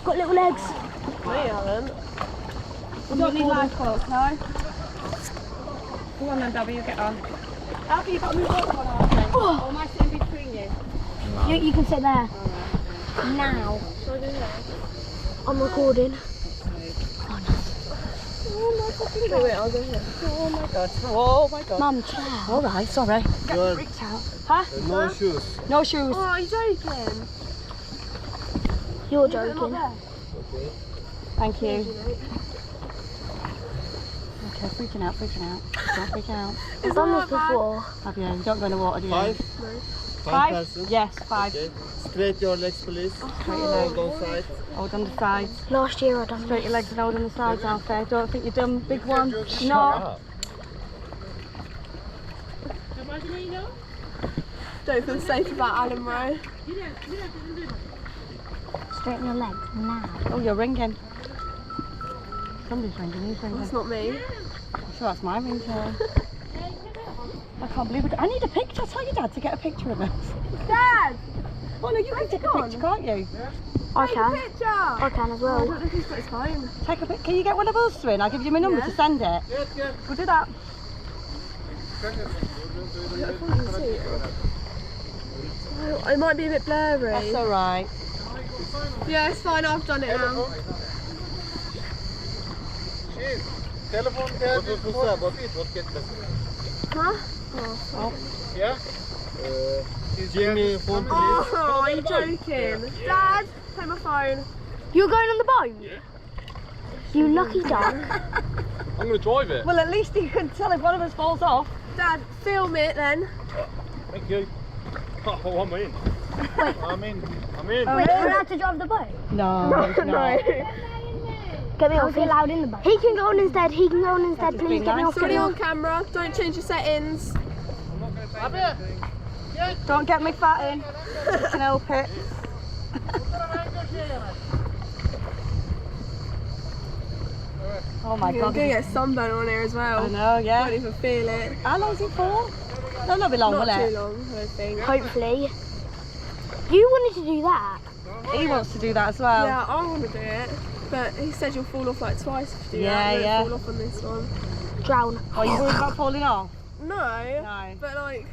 got little legs. No, you haven't. You don't need life hooks, no? Go on then, W, get on. Alfie, you've got to move up one arm then. Oh. Or am I sitting between you? You can sit there. Now. Shall I do that? I'm recording. Wait, I'll go here. Oh my god. Oh my god. Mum, chill out. All right, sorry. Good. Freaked out. Huh? No shoes. No shoes. Oh, are you joking? You're joking. Okay. Thank you. Okay, freaking out. Don't freak out. I've done this before. Have you? You don't go in the water, do you? 5? No. 5 person? Yes, 5. Okay. Straight your legs, please. Straight your legs. Hold on side. Hold on the sides. Last year I done Straight your this. legs and hold on the sides, Alfie. Don't think you've done big one. No. Don't feel safe about Alan Rowe. Straighten your legs now. Oh, you're ringing. Somebody's ringing. Who's ringing? That's not me. So that's my ringtone. I can't believe it. I need a picture. Tell your dad to get a picture of us. Dad! Oh no, you can take a picture, can't you? I can. I can as well. I don't know if he's got his phone. Take a pic. Can you get one of us to in? I'll give you my number to send it. We'll do that. It might be a bit blurry. That's all right. Yeah, it's fine. I've done it now. Huh? Oh. Yeah? Give me a phone, please. Oh, are you joking? Dad, take my phone. You're going on the boat? Yeah. You lucky duck. I'm going to drive it. Well, at least you can tell if one of us falls off. Dad, film it then. Thank you. Oh, I'm in. Wait. I'm in. Wait, am I allowed to drive the boat? No, No. Get me off. Get loud in the boat. He can go on instead. Please get me off. It's already on camera. Don't change your settings. Don't get me fat in. You can help it. Oh my You're god. going to get sunburn on here as well. I know, yeah. Won't even feel it. How long's it for? No, not be long, Not will it? too long, I don't think. Hopefully. You wanted to do that. He wants to do that as well. Yeah, I want to do it. But he said you'll fall off like twice if you do Yeah, that. You yeah. won't fall off on this one. Drown. Are you worried about falling off? No. No. But like,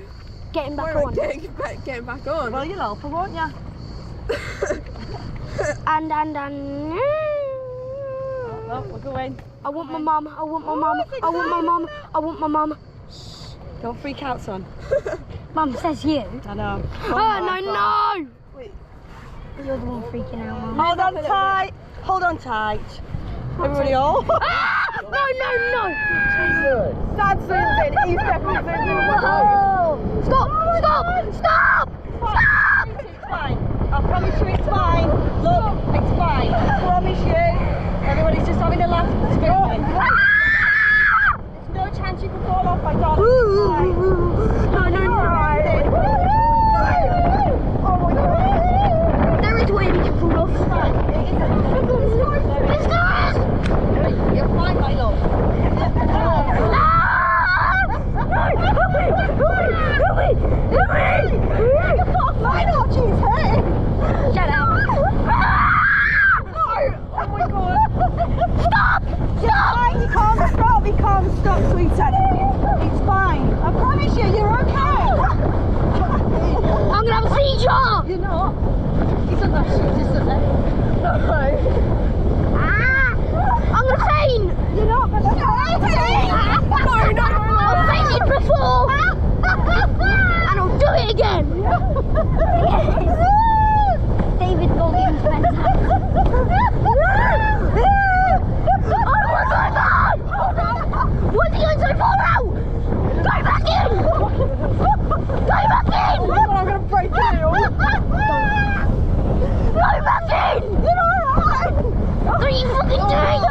Getting back we're on. getting back on. Well, you'll help her, won't you? And. Oh, we're going. I want my mum. I want my mum. I want my mum. I want my mum. Don't freak out, son. Mum says you. I know. Oh, no. Wait. You're the one freaking out, mum. Hold on tight. Hold on tight. Everybody all? No. Dad zoomed in. He's definitely zoomed in. Whoa. Stop. It's fine. I promise you it's fine. Look, it's fine. I promise you. Everybody's just having a laugh. It's fine. There's no chance you can fall off, my darling. It's fine. No. Oh my god. There is a way we can fall off. You're fine, my love. Shut up. Oh my god. Stop! You can't stop, sweetheart. It's fine. I promise you, you're okay. I'm gonna have a seizure. You're not. He's on that shit, isn't it? I'm gonna faint. You're not gonna No. I've fainted before. And I'll do it again. Yes. David Goggins Spencer. Oh my god! Why is he going so far out? Go back in! I'm gonna break it. Go back in! What are you fucking doing?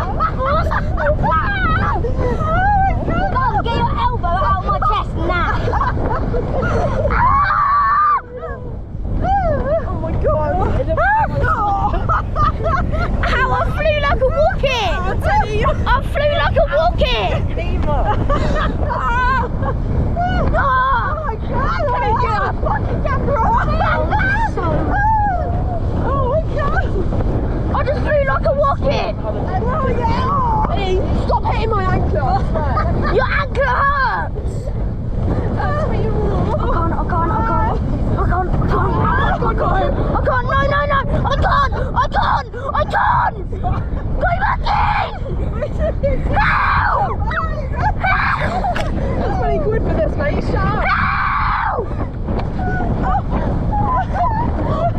Mum, get your elbow out of my chest now. Oh my god. How I flew like a rocket! I flew like a rocket! Oh my god. Can I get a fucking camera on? Oh Oh my god. I just flew I can't! Go back in! Help! That's 20 quid for this, mate. Shut up. Help!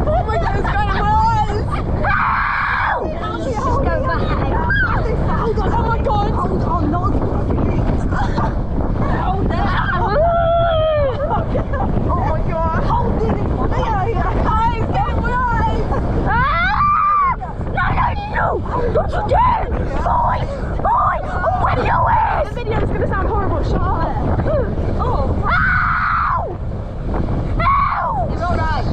Oh my god, it's going in my eyes. Help! Just go back. Hold on, oh my god! Hold on, not hold there. Oh my god. Hold it in my eyes! Get in my eyes! No! Don't you dare! Boy! I'll whip your ass! The video's gonna sound horrible. Shut up. Oh! Ow! Help! You're alright.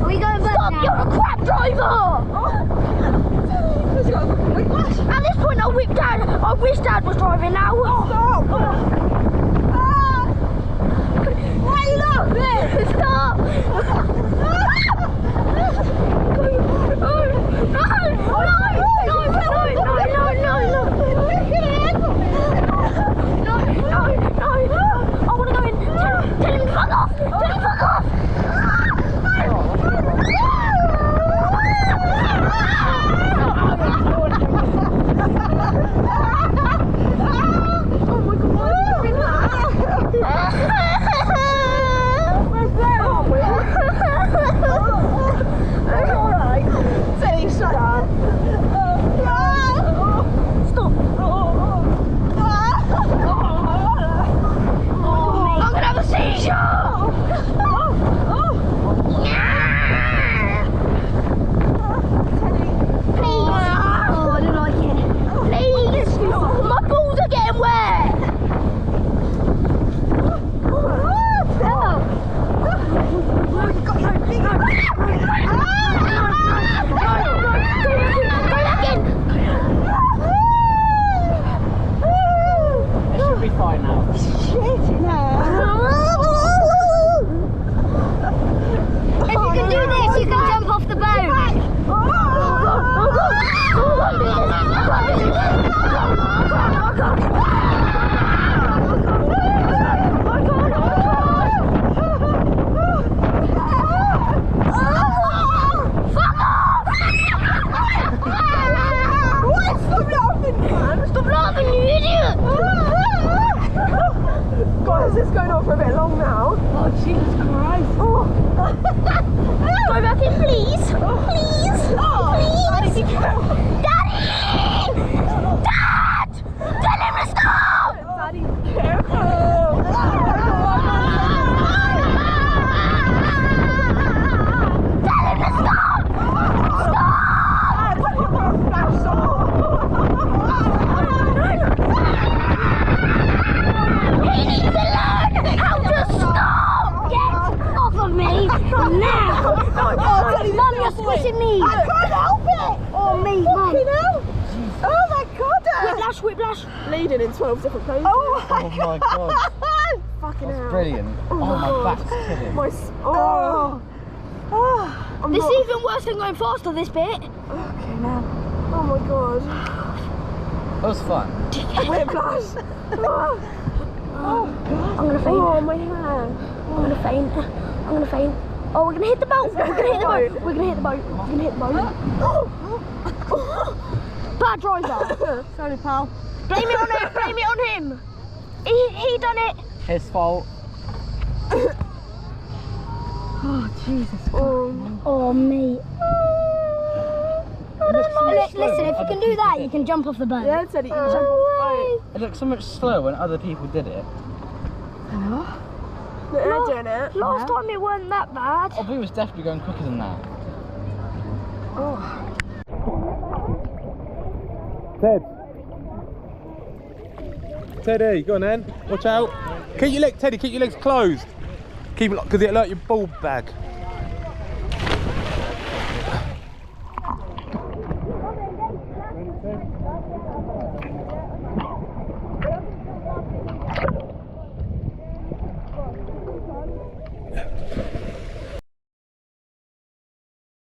Are we going back now? Stop! You're a crap driver! At this point, I wish Dad was driving now. Stop! Why are you laughing? Stop! I want to go in. Tell him to fuck off! Guys, this is going on for a bit long now. Oh, Jesus Christ. Oh. Go back in, please. Please. Please. Daddy! Dad! Tell him to stop! Daddy, careful. Tell him to stop! He needs to learn how to stop! Get off of me now! Mum, you're squishing me! I can't help it! Oh, me, Mum. You know? Oh my god! Whiplash. Bleeding in 12 different places. Oh my Oh my god. Fucking hell. Brilliant. Oh, my back's killing. My Oh. Oh. I'm This not- is even worse than going faster, this bit. Okay, now. Oh my god. That was fun. Whiplash. I'm gonna faint. Oh, my hair. I'm gonna faint. Oh, we're gonna hit the boat. We're gonna hit the boat. We're gonna hit the boat. We're gonna hit the boat. Bad driver. Sorry, pal. Blame it on him. Blame it on him. He done it. His fault. Oh, Jesus. Oh, me. Listen, if you can do that, you can jump off the boat. Yeah, Teddy, you jump off It looked so much slower when other people did it. the boat. They're doing it. Last time it wasn't that bad. I think it was definitely going quicker than that. Teddy, go on then. Watch out. Keep your legs, Teddy, keep your legs closed. Keep it, because it'll hurt your ball bag.